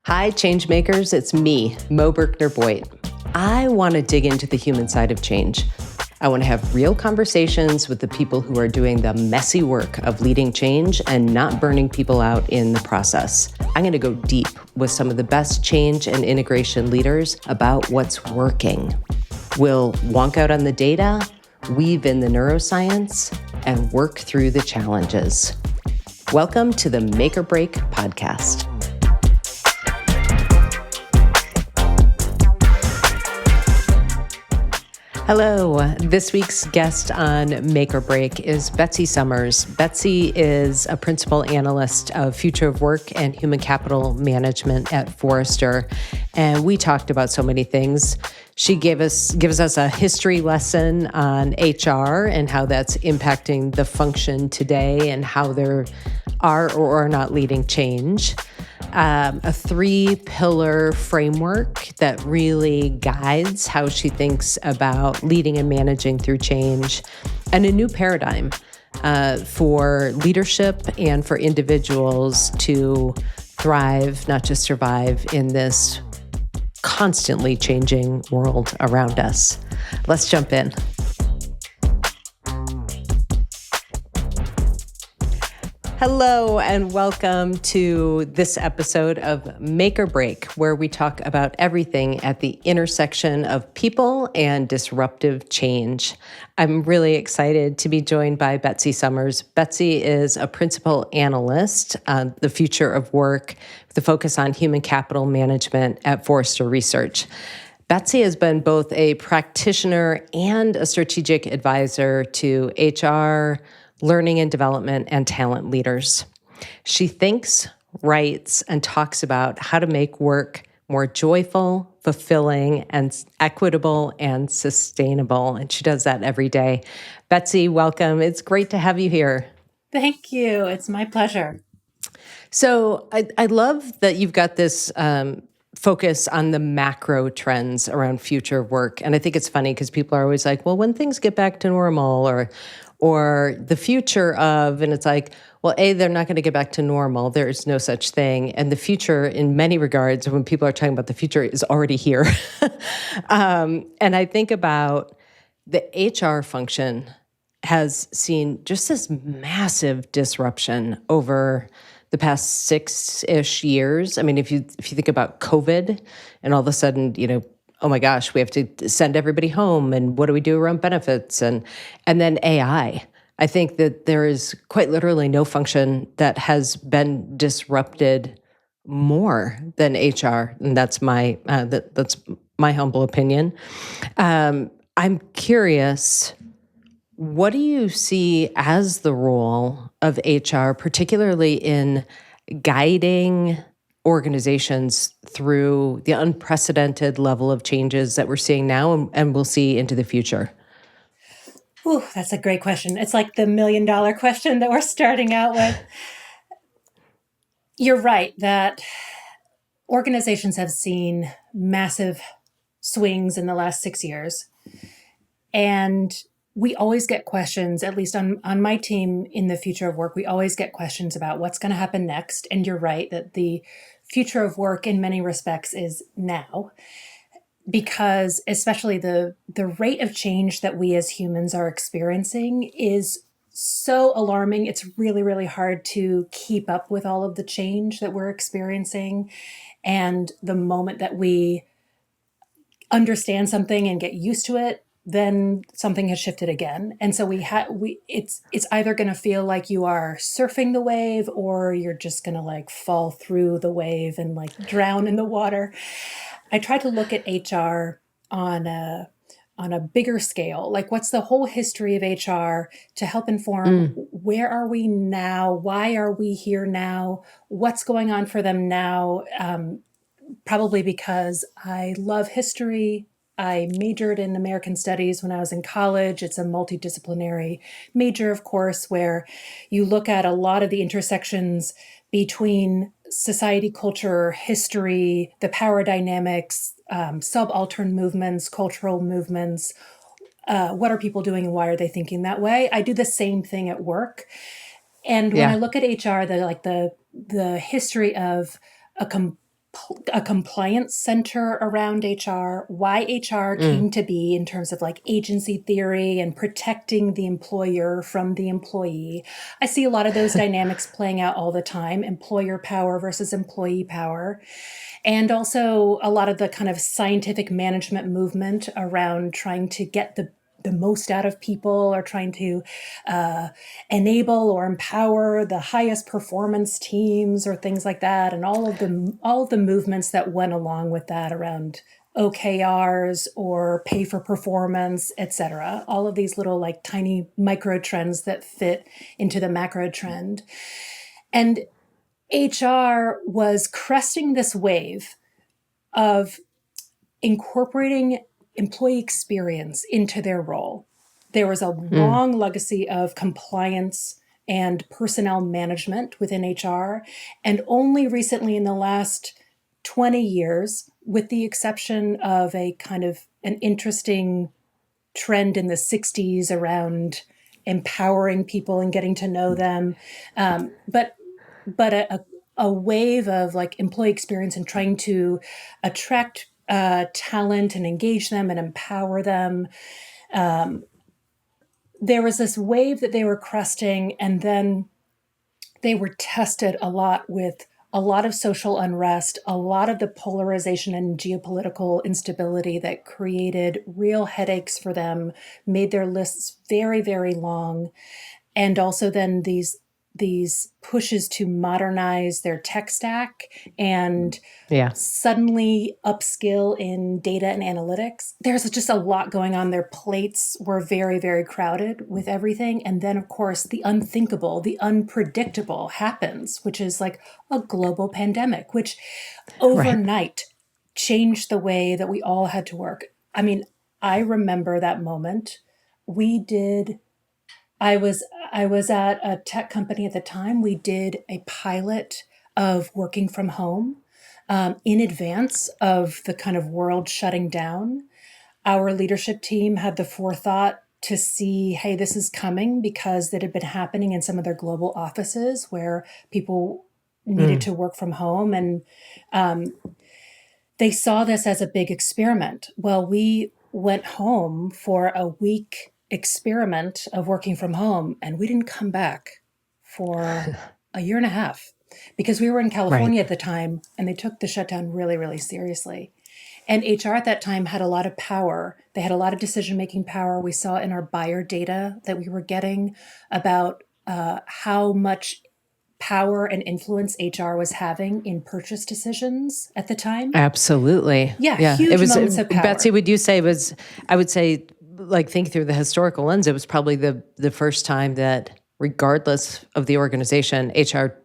Hi, Changemakers. It's me, Mo Berkner-Boyd. I want to dig into the human side of change. I want to have real conversations with the people who are doing the messy work of leading change and not burning people out in the process. I'm going to go deep with some of the best change and integration leaders about what's working. We'll wonk out on the data, weave in the neuroscience, and work through the challenges. Welcome to the Make or Break podcast. Hello. This week's guest on Make or Break is Betsy Summers. Betsy is a principal analyst of future of work and human capital management at Forrester. And we talked about so many things. She gives us a history lesson on HR and how that's impacting the function today and how they are or are not leading change. A three-pillar framework that really guides how she thinks about leading and managing through change, and a new paradigm for leadership and for individuals to thrive, not just survive, in this constantly changing world around us. Let's jump in. Hello, and welcome to this episode of Make or Break, where we talk about everything at the intersection of people and disruptive change. I'm really excited to be joined by Betsy Summers. Betsy is a principal analyst on the future of work with a focus on human capital management at Forrester Research. Betsy has been both a practitioner and a strategic advisor to HR, learning and development, and talent leaders. She thinks, writes, and talks about how to make work more joyful, fulfilling, and equitable and sustainable. And she does that every day. Betsy, welcome. It's great to have you here. Thank you. It's my pleasure. So I love that you've got this focus on the macro trends around future of work. And I think it's funny because people are always like, well, when things get back to normal or the future of, and it's like, well, A, they're not going to get back to normal. There is no such thing. And the future, in many regards, when people are talking about the future, is already here. And I think about the HR function has seen just this massive disruption over the past 6-ish years. I mean, if you think about COVID and all of a sudden, oh my gosh, we have to send everybody home, and what do we do around benefits? And then AI. I think that there is quite literally no function that has been disrupted more than HR, and that's my humble opinion. I'm curious, what do you see as the role of HR, particularly in guiding organizations through the unprecedented level of changes that we're seeing now and we'll see into the future? Ooh, that's a great question. It's like the $1 million question that we're starting out with. You're right that organizations have seen massive swings in the last 6 years. And we always get questions, at least on my team in the future of work, we always get questions about what's going to happen next. And you're right that the future of work in many respects is now, because especially the rate of change that we as humans are experiencing is so alarming. It's really, really hard to keep up with all of the change that we're experiencing. And the moment that we understand something and get used to it, then something has shifted again. And so it's either going to feel like you are surfing the wave, or you're just going to like fall through the wave and like drown in the water. I try to look at HR on a bigger scale, like what's the whole history of HR to help inform where are we now? Why are we here now? What's going on for them now? Probably because I love history. I majored in American Studies when I was in college. It's a multidisciplinary major, of course, where you look at a lot of the intersections between society, culture, history, the power dynamics, subaltern movements, cultural movements. What are people doing and why are they thinking that way? I do the same thing at work. And when I look at HR, the history of a a compliance center around HR, why HR came to be in terms of like agency theory and protecting the employer from the employee. I see a lot of those dynamics playing out all the time, employer power versus employee power. And also a lot of the kind of scientific management movement around trying to get the most out of people, or trying to enable or empower the highest performance teams or things like that, and all of the movements that went along with that around OKRs or pay for performance, etc. All of these little like tiny micro trends that fit into the macro trend. And HR was cresting this wave of incorporating employee experience into their role. There was a long legacy of compliance and personnel management within HR. And only recently, in the last 20 years, with the exception of a kind of an interesting trend in the 60s around empowering people and getting to know them, but a wave of like employee experience and trying to attract talent and engage them and empower them. There was this wave that they were cresting, and then they were tested a lot with a lot of social unrest, a lot of the polarization and geopolitical instability that created real headaches for them, made their lists very, very long. And also then these pushes to modernize their tech stack and suddenly upskill in data and analytics. There's just a lot going on. Their plates were very, very crowded with everything. And then, of course, the unthinkable, the unpredictable happens, which is like a global pandemic, which overnight changed the way that we all had to work. I mean, I remember that moment. I was at a tech company at the time. We did a pilot of working from home in advance of the kind of world shutting down. Our leadership team had the forethought to see, hey, this is coming, because that had been happening in some of their global offices where people needed to work from home. And they saw this as a big experiment. Well, we went home for a week experiment of working from home, and we didn't come back for a year and a half, because we were in California at the time, and they took the shutdown really, really seriously. And HR at that time had a lot of power. They had a lot of decision-making power. We saw in our buyer data that we were getting about how much power and influence HR was having in purchase decisions at the time. Absolutely. Yeah, huge moments of power. Betsy, would you say it was, I would say, like, think through the historical lens, it was probably the first time that, regardless of the organization, HR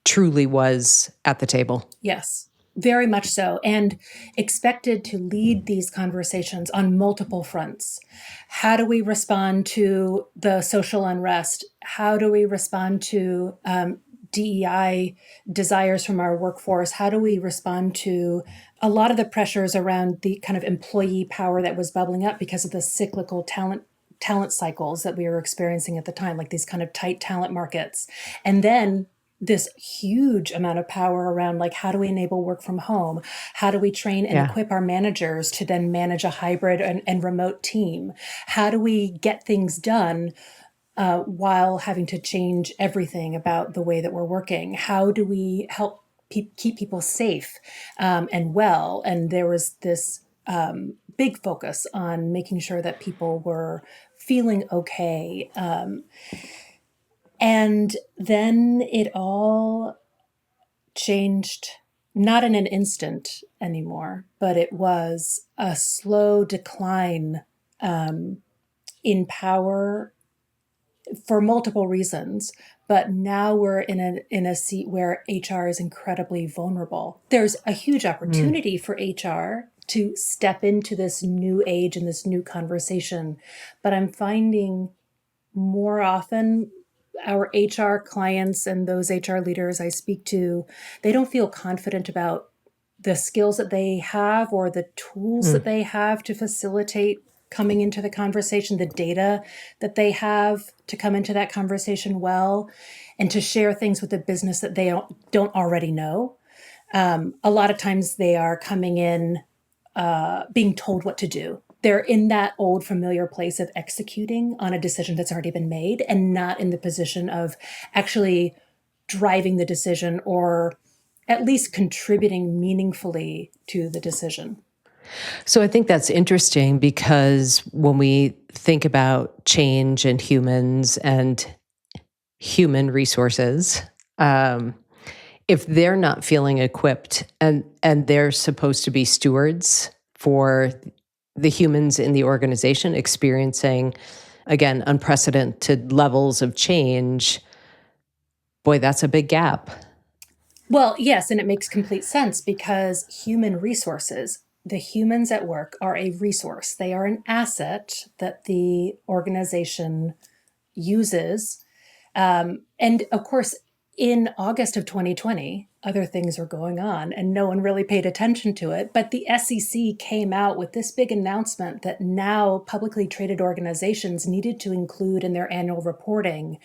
truly was at the table. Yes, very much so, and expected to lead these conversations on multiple fronts. How do we respond to the social unrest? How do we respond to DEI desires from our workforce? How do we respond to a lot of the pressures around the kind of employee power that was bubbling up because of the cyclical talent cycles that we were experiencing at the time, like these kind of tight talent markets? And then this huge amount of power around, like, how do we enable work from home? How do we train and equip our managers to then manage a hybrid and remote team? How do we get things done while having to change everything about the way that we're working? How do we help keep people safe and well? And there was this big focus on making sure that people were feeling okay. And then it all changed, not in an instant anymore, but it was a slow decline in power for multiple reasons. But now we're in a seat where HR is incredibly vulnerable. There's a huge opportunity for HR to step into this new age and this new conversation. But I'm finding more often our HR clients and those HR leaders I speak to, they don't feel confident about the skills that they have or the tools that they have to facilitate coming into the conversation, the data that they have to come into that conversation well, and to share things with the business that they don't already know. A lot of times they are coming in being told what to do. They're in that old familiar place of executing on a decision that's already been made and not in the position of actually driving the decision or at least contributing meaningfully to the decision. So I think that's interesting because when we think about change and humans and human resources, um, if they're not feeling equipped and they're supposed to be stewards for the humans in the organization experiencing, again, unprecedented levels of change, boy, that's a big gap. Well, yes, and it makes complete sense because human resources, the humans at work are a resource. They are an asset that the organization uses. And of course, in August of 2020, other things were going on and no one really paid attention to it. But the SEC came out with this big announcement that now publicly traded organizations needed to include in their annual reporting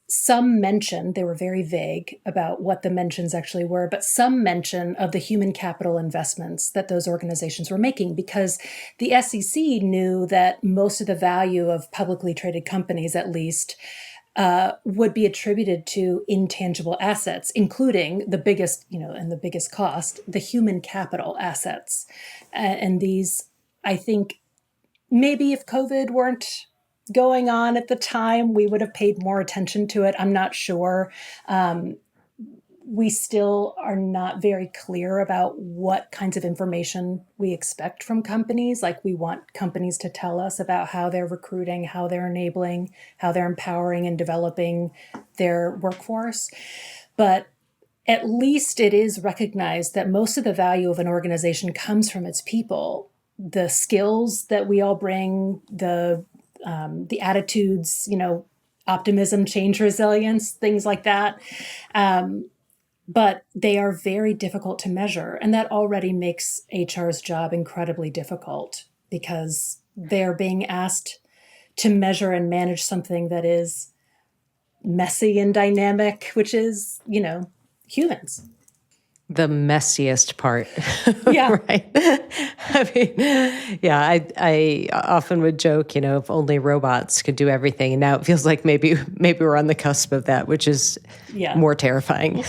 some mention, they were very vague about what the mentions actually were, but some mention of the human capital investments that those organizations were making, because the SEC knew that most of the value of publicly traded companies, at least, would be attributed to intangible assets, including the biggest, and the biggest cost, the human capital assets. And these, I think, maybe if COVID weren't going on at the time, we would have paid more attention to it. I'm not sure. We still are not very clear about what kinds of information we expect from companies. Like, we want companies to tell us about how they're recruiting, how they're enabling, how they're empowering and developing their workforce. But at least it is recognized that most of the value of an organization comes from its people. The skills that we all bring, the attitudes, optimism, change, resilience, things like that. But they are very difficult to measure. And that already makes HR's job incredibly difficult because they're being asked to measure and manage something that is messy and dynamic, which is, humans. The messiest part. Yeah. Right. I mean, yeah, I often would joke, if only robots could do everything. And now it feels like maybe we're on the cusp of that, which is Yeah. more terrifying.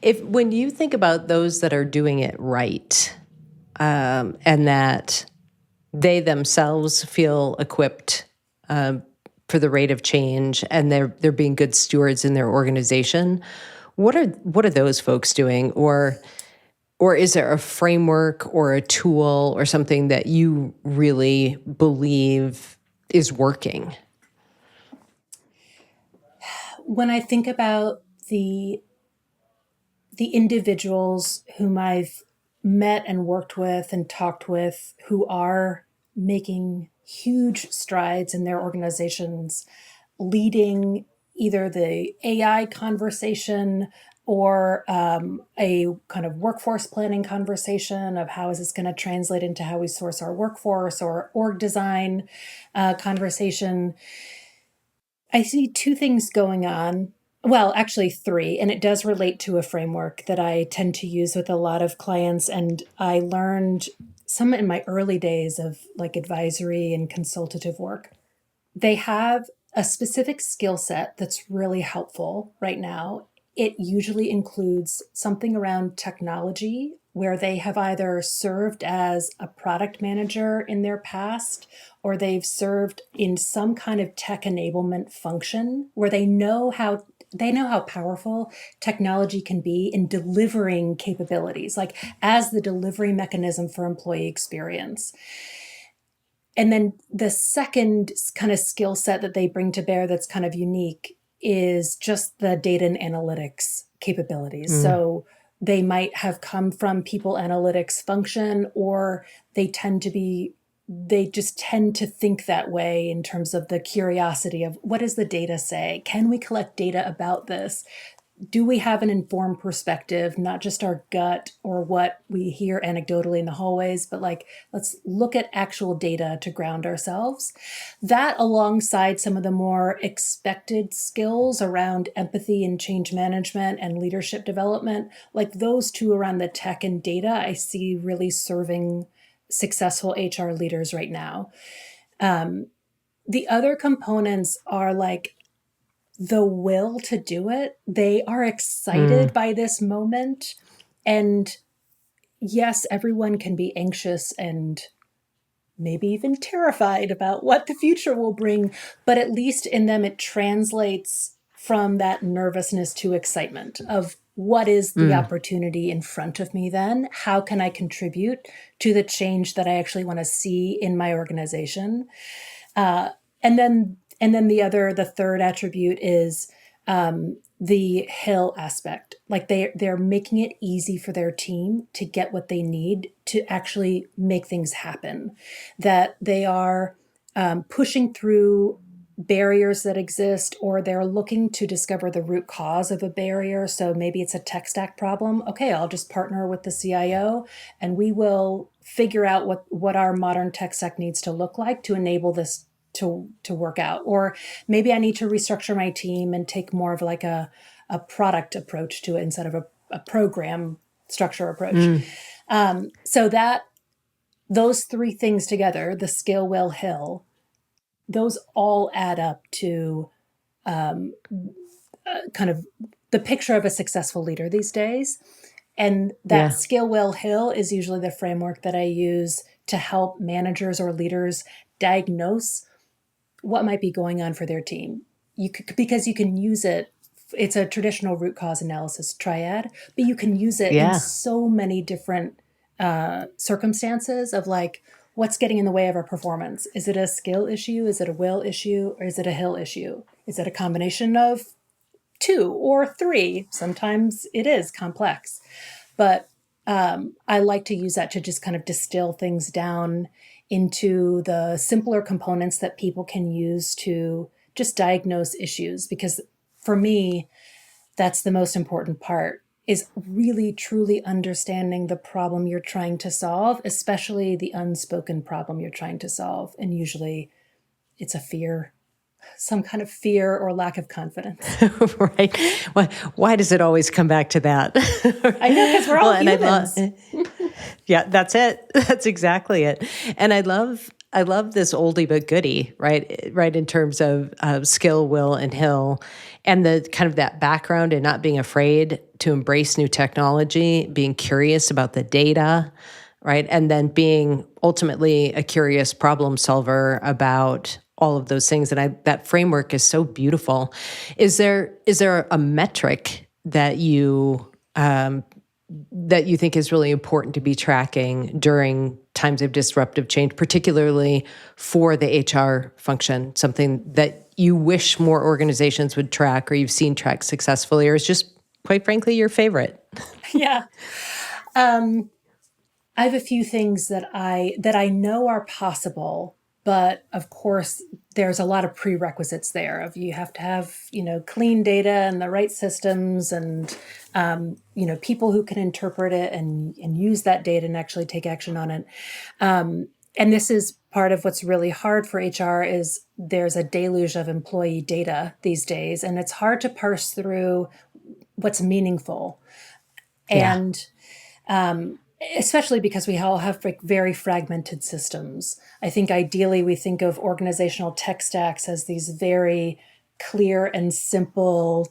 If when you think about those that are doing it right, and that they themselves feel equipped for the rate of change, and they're being good stewards in their organization, what are those folks doing, or is there a framework or a tool or something that you really believe is working? When I think about the individuals whom I've met and worked with and talked with who are making huge strides in their organizations, leading either the AI conversation or a kind of workforce planning conversation of how is this going to translate into how we source our workforce, or org design conversation. I see two things going on. Well, actually, three, and it does relate to a framework that I tend to use with a lot of clients. And I learned some in my early days of like advisory and consultative work. They have a specific skill set that's really helpful right now. It usually includes something around technology, where they have either served as a product manager in their past, or they've served in some kind of tech enablement function where they know how powerful technology can be in delivering capabilities, like as the delivery mechanism for employee experience. And then the second kind of skill set that they bring to bear that's kind of unique is just the data and analytics capabilities. So they might have come from people analytics function, or they just tend to think that way in terms of the curiosity of, what does the data say? Can we collect data about this? do we have an informed perspective, not just our gut or what we hear anecdotally in the hallways, but like, let's look at actual data to ground ourselves. That, alongside some of the more expected skills around empathy and change management and leadership development, like those two around the tech and data, I see really serving successful HR leaders right now. The other components are like the will to do it. They are excited by this moment. And yes, everyone can be anxious and maybe even terrified about what the future will bring, but at least in them, it translates from that nervousness to excitement of what is the opportunity in front of me then? How can I contribute to the change that I actually want to see in my organization? And then the third attribute is the hill aspect. Like they're making it easy for their team to get what they need to actually make things happen. That they are pushing through barriers that exist, or they're looking to discover the root cause of a barrier. So maybe it's a tech stack problem. Okay, I'll just partner with the CIO and we will figure out what our modern tech stack needs to look like to enable this to work out. Or maybe I need to restructure my team and take more of like a product approach to it instead of a program structure approach. So that those three things together, the skill, will, hill, those all add up to kind of the picture of a successful leader these days. And that skill, will, hill is usually the framework that I use to help managers or leaders diagnose what might be going on for their team. Because you can use it. It's a traditional root cause analysis triad, but you can use it in so many different circumstances of like, what's getting in the way of our performance? Is it a skill issue? Is it a will issue? Or is it a hill issue? Is it a combination of two or three? Sometimes it is complex, but I like to use that to just kind of distill things down into the simpler components that people can use to just diagnose issues. Because for me, that's the most important part, is really truly understanding the problem you're trying to solve, especially the unspoken problem you're trying to solve. And usually it's a fear, some kind of fear or lack of confidence. Right. Why does it always come back to that? I know, because we're all humans. Yeah, that's it. That's exactly it. And I love this oldie but goodie, right? Right, in terms of skill, will, and hill, and the kind of that background and not being afraid to embrace new technology, being curious about the data, right? And then being ultimately a curious problem solver about all of those things. And that framework is so beautiful. Is there a metric that you think is really important to be tracking during times of disruptive change, particularly for the HR function? Something that you wish more organizations would track, or you've seen track successfully, or is just, quite frankly, your favorite? Yeah. I have a few things that I know are possible, but of course there's a lot of prerequisites there. Of you have to have clean data and the right systems, and people who can interpret it and use that data and actually take action on it. And this is part of what's really hard for HR, is there's a deluge of employee data these days, and it's hard to parse through what's meaningful. And especially because we all have very fragmented systems. I think ideally we think of organizational tech stacks as these very clear and simple,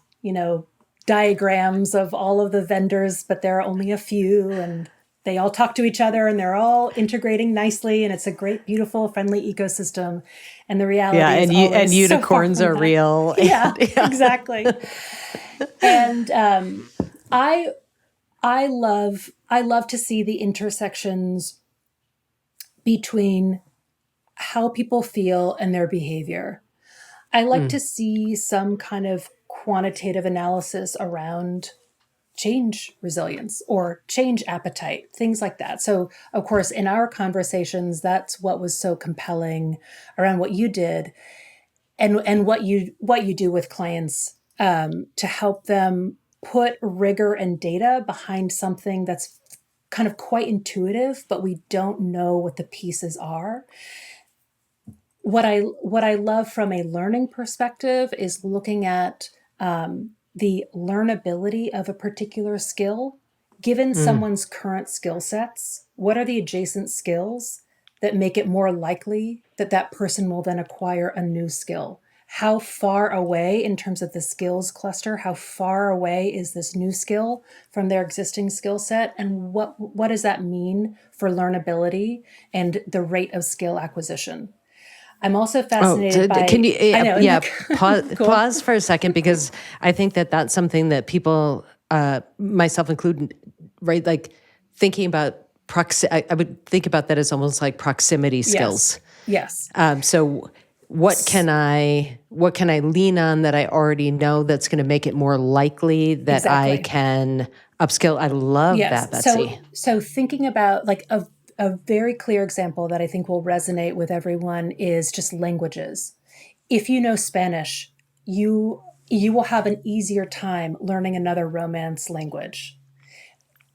diagrams of all of the vendors, but there are only a few, and they all talk to each other and they're all integrating nicely, and it's a great, beautiful, friendly ecosystem. And the reality is and unicorns are real. Yeah, exactly. And I love to see the intersections between how people feel and their behavior. I like to see some kind of quantitative analysis around change resilience or change appetite, things like that. So, of course, in our conversations, that's what was so compelling around what you did and what you do with clients to help them put rigor and data behind something that's kind of quite intuitive, but we don't know what the pieces are. What I love from a learning perspective is looking at the learnability of a particular skill. Given someone's current skill sets, what are the adjacent skills that make it more likely that that person will then acquire a new skill? How far away, in terms of the skills cluster, how far away is this new skill from their existing skill set? And what does that mean for learnability and the rate of skill acquisition? I'm also fascinated by. Can you, I know. yeah, Cool. pause for a second, because I think that that's something that people, myself included, right? Like thinking about I would think about that as almost like proximity skills. Yes. So what can I lean on that I already know that's going to make it more likely that I Exactly. can upskill? I love that, Betsy. So thinking about like a very clear example that I think will resonate with everyone is just languages. If you know Spanish, you will have an easier time learning another Romance language.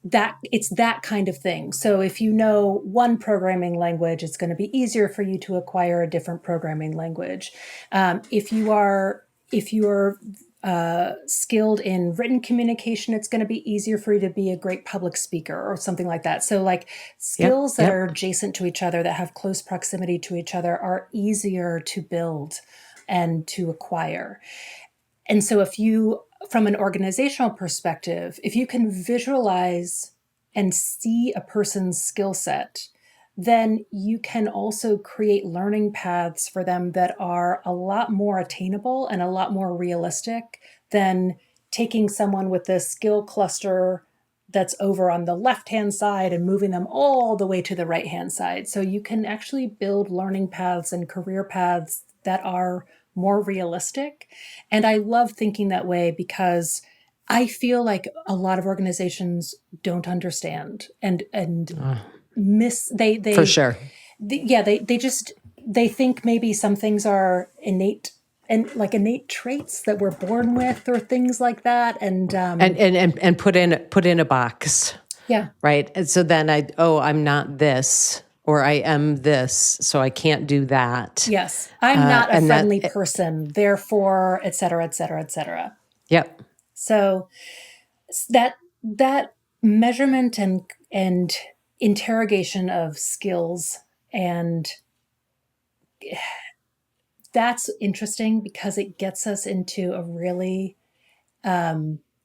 That it's that kind of thing. So if you know one programming language, it's going to be easier for you to acquire a different programming language. If you are skilled in written communication, it's going to be easier for you to be a great public speaker or something like that. So like skills that are adjacent to each other, that have close proximity to each other, are easier to build and to acquire. And so if you, from an organizational perspective, if you can visualize and see a person's skill set, then you can also create learning paths for them that are a lot more attainable and a lot more realistic than taking someone with this skill cluster that's over on the left-hand side and moving them all the way to the right-hand side. So you can actually build learning paths and career paths that are more realistic. And I love thinking that way because I feel like a lot of organizations don't understand and miss they For sure. they think maybe some things are innate and like innate traits that we're born with or things like that, and put in a box. Yeah. Right. And so then I'm not this, or I am this, so I can't do that. Yes. I'm not a friendly person, therefore, et cetera, et cetera, et cetera. Yep. So that measurement and interrogation of skills, and that's interesting because it gets us into a really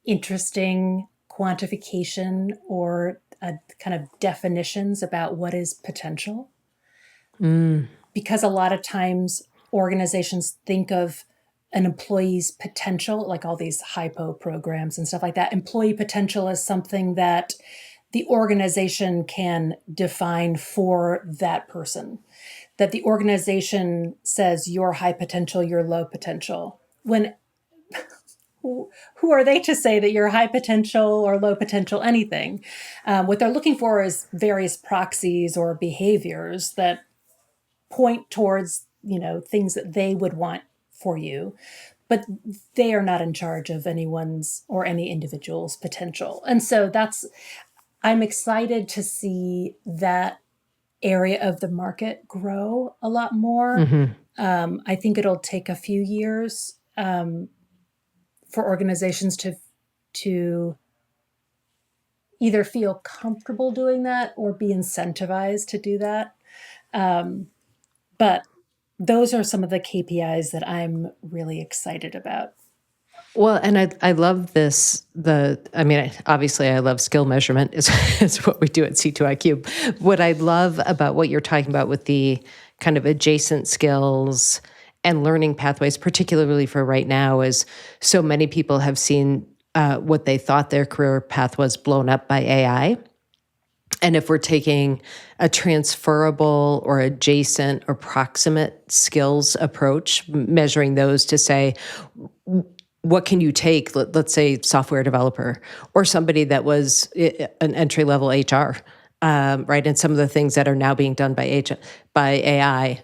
interesting quantification or a kind of definitions about what is potential. Because a lot of times organizations think of an employee's potential, like all these hypo programs and stuff like that. Employee potential is something that the organization can define for that person, that the organization says you're high potential, you're low potential. When who are they to say that you're high potential or low potential anything? What they're looking for is various proxies or behaviors that point towards, things that they would want for you, but they are not in charge of anyone's or any individual's potential. And so I'm excited to see that area of the market grow a lot more. I think it'll take a few years for organizations to either feel comfortable doing that or be incentivized to do that. But those are some of the KPIs that I'm really excited about. Well, and I love this. Obviously I love skill measurement is what we do at C2IQ. What I love about what you're talking about with the kind of adjacent skills and learning pathways, particularly for right now, is so many people have seen what they thought their career path was blown up by AI. And if we're taking a transferable or adjacent or proximate skills approach, measuring those to say, what can you take, let's say software developer or somebody that was an entry-level HR, right? And some of the things that are now being done by AI,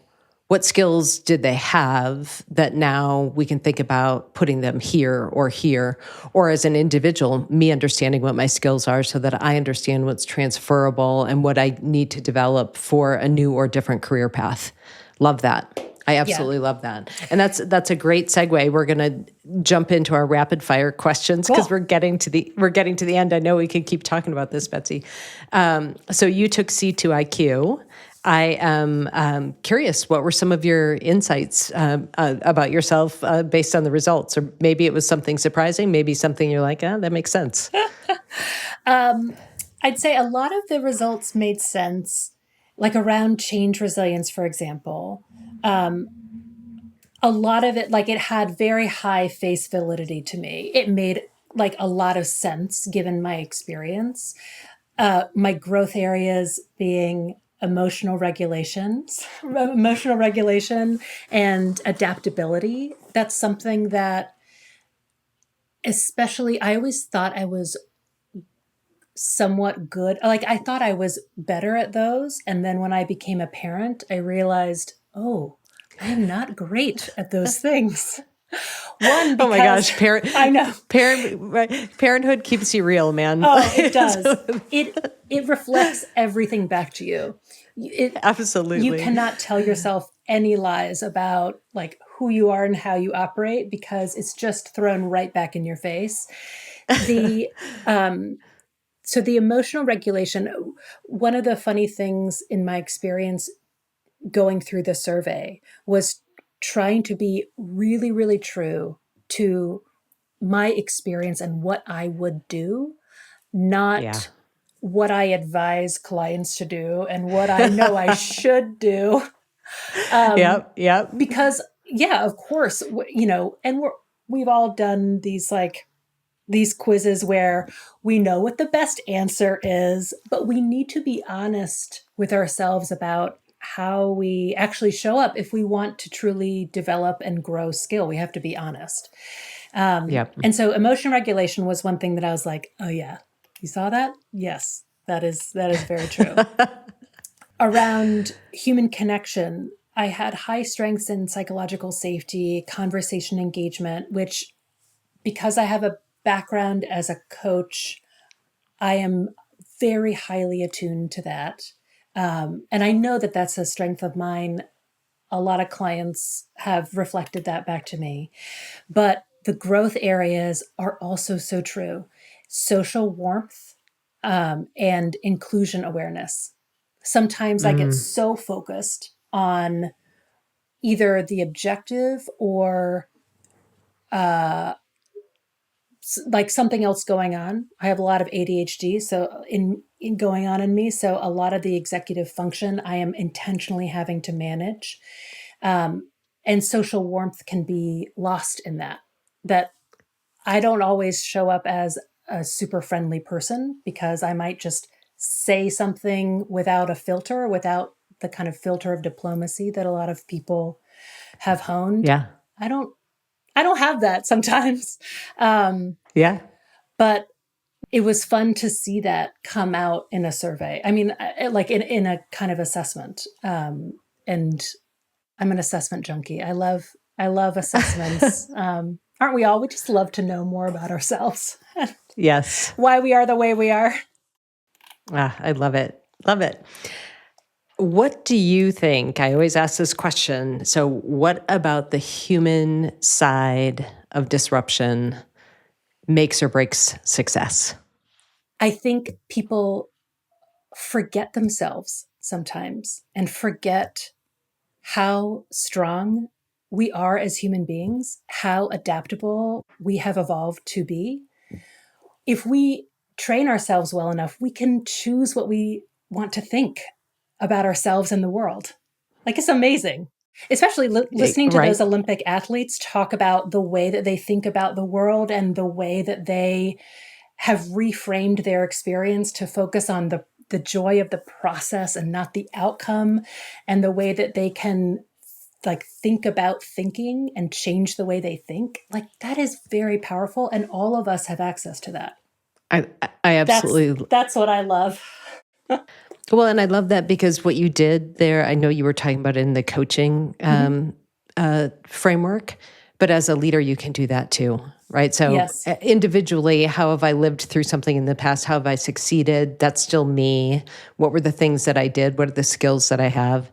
what skills did they have that now we can think about putting them here, or as an individual, me understanding what my skills are so that I understand what's transferable and what I need to develop for a new or different career path. Love that. I Yeah. absolutely love that. And that's a great segue. We're going to jump into our rapid fire questions because Cool. we're getting to the end. I know we could keep talking about this, Betsy. So you took C2IQ. I am curious, what were some of your insights about yourself based on the results? Or maybe it was something surprising, maybe something you're like, that makes sense. I'd say a lot of the results made sense, like around change resilience, for example. A lot of it, like it had very high face validity to me. It made like a lot of sense given my experience. My growth areas being emotional regulation and adaptability. That's something that, especially, I always thought I was somewhat good. Like I thought I was better at those. And then when I became a parent, I realized, oh, I am not great at those things. One, Oh my because gosh, I know. parenthood keeps you real, man. Oh, it does. It reflects everything back to you. You Absolutely. cannot tell yourself any lies about like who you are and how you operate because it's just thrown right back in your face. The so the emotional regulation, one of the funny things in my experience going through the survey was trying to be really, really true to my experience and what I would do, Yeah. not what I advise clients to do and what I know I should do. Yep. Because yeah, of course, and we've all done these quizzes where we know what the best answer is, but we need to be honest with ourselves about how we actually show up. If we want to truly develop and grow skill, we have to be honest. Yep. And so emotion regulation was one thing that I was like, oh yeah, you saw that? Yes, that is very true. Around human connection, I had high strengths in psychological safety, conversation engagement, which, because I have a background as a coach, I am very highly attuned to that. And I know that that's a strength of mine. A lot of clients have reflected that back to me. But the growth areas are also so true. Social warmth and inclusion awareness. Sometimes I get so focused on either the objective or like something else going on. I have a lot of ADHD, so in going on in me. So a lot of the executive function I am intentionally having to manage. And social warmth can be lost in that. That I don't always show up as a super friendly person because I might just say something without a filter, without the kind of filter of diplomacy that a lot of people have honed. Yeah. I don't have that sometimes. Yeah. But it was fun to see that come out in a survey. I mean, like in a kind of assessment. And I'm an assessment junkie. I love assessments. Aren't we all? We just love to know more about ourselves, Yes. why we are the way we are. I love it. Love it. What do you think? I always ask this question. So, what about the human side of disruption makes or breaks success? I think people forget themselves sometimes and forget how strong we are as human beings, how adaptable we have evolved to be. If we train ourselves well enough, we can choose what we want to think about ourselves and the world. Like it's amazing. Especially listening to those Right? Olympic athletes talk about the way that they think about the world and the way that they have reframed their experience to focus on the joy of the process and not the outcome, and the way that they can like think about thinking and change the way they think. Like that is very powerful, and all of us have access to that. I absolutely That's what I love. Well, and I love that because what you did there, I know you were talking about it in the coaching framework, but as a leader, you can do that too, right? So Yes. Individually, how have I lived through something in the past? How have I succeeded? That's still me. What were the things that I did? What are the skills that I have?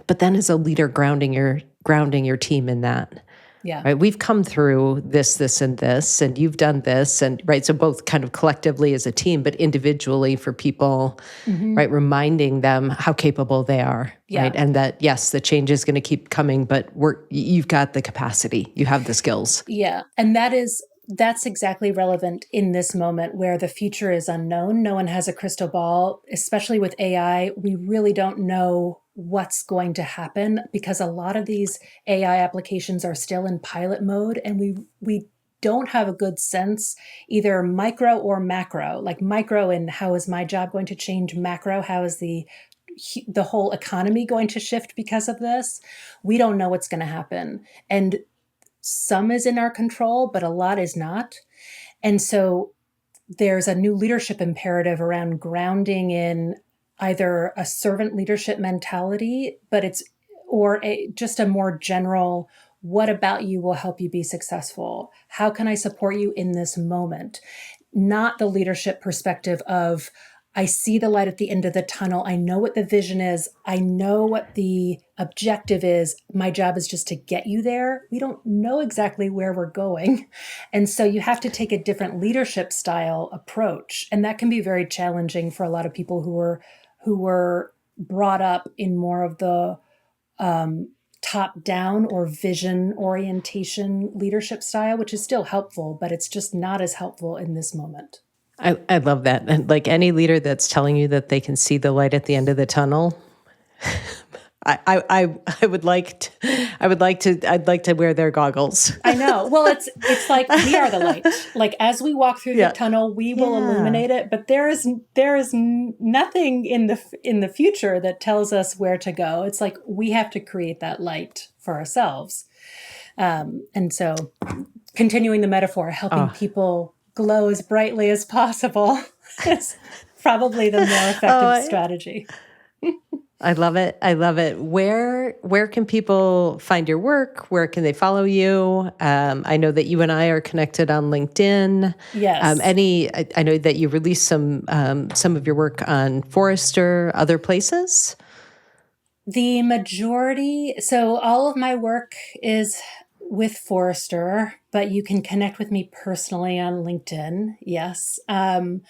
But then as a leader, grounding your team in that. Yeah. Right. We've come through this, and you've done this. And right. So both kind of collectively as a team, but individually for people, right. Reminding them how capable they are. Yeah. Right. And that, yes, the change is going to keep coming, but you've got the capacity, you have the skills. Yeah. And that's exactly relevant in this moment where the future is unknown. No one has a crystal ball, especially with AI. We really don't know what's going to happen because a lot of these AI applications are still in pilot mode, and we don't have a good sense, either micro or macro. Like micro in how is my job going to change, macro, how is the whole economy going to shift because of this? We don't know what's going to happen. And some is in our control, but a lot is not. And so there's a new leadership imperative around grounding in either a servant leadership mentality, but just a more general, what about you will help you be successful? How can I support you in this moment? Not the leadership perspective of, I see the light at the end of the tunnel. I know what the vision is. I know what the objective is. My job is just to get you there. We don't know exactly where we're going. And so you have to take a different leadership style approach. And that can be very challenging for a lot of people who were brought up in more of the top-down or vision orientation leadership style, which is still helpful, but it's just not as helpful in this moment. I love that. And like any leader that's telling you that they can see the light at the end of the tunnel, I'd like to wear their goggles. I know. Well, it's like we are the light. Like as we walk through the tunnel, we will illuminate it. But there is nothing in the future that tells us where to go. It's like we have to create that light for ourselves. And so, continuing the metaphor, helping people glow as brightly as possible is probably the more effective strategy. I love it. I love it. Where can people find your work? Where can they follow you? I know that you and I are connected on LinkedIn. Yes. I know that you released some of your work on Forrester, other places. The majority, so all of my work is with Forrester, but you can connect with me personally on LinkedIn. Yes. When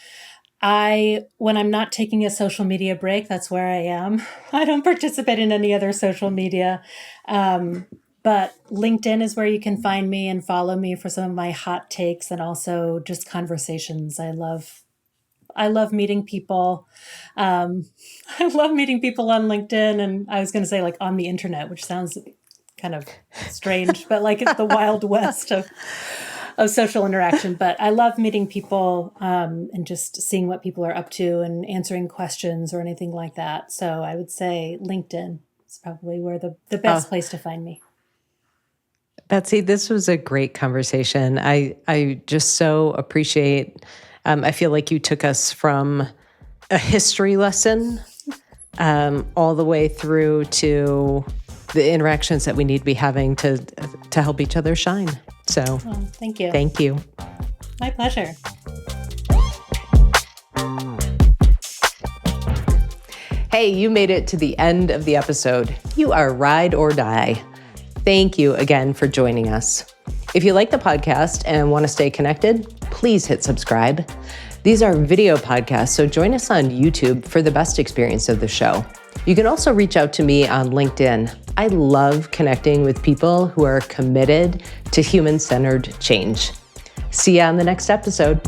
I'm not taking a social media break, that's where I am. I don't participate in any other social media. But LinkedIn is where you can find me and follow me for some of my hot takes and also just conversations. I love meeting people. I love meeting people on LinkedIn, and I was going to say like on the internet, which sounds kind of strange, but like it's the Wild West of social interaction. But I love meeting people and just seeing what people are up to and answering questions or anything like that. So I would say LinkedIn is probably where the best place to find me. Betsy, this was a great conversation. I just so appreciate, I feel like you took us from a history lesson all the way through to the interactions that we need to be having to help each other shine. So thank you. Thank you. My pleasure. Hey, you made it to the end of the episode. You are ride or die. Thank you again for joining us. If you like the podcast and want to stay connected, please hit subscribe. These are video podcasts, so join us on YouTube for the best experience of the show. You can also reach out to me on LinkedIn. I love connecting with people who are committed to human-centered change. See you on the next episode.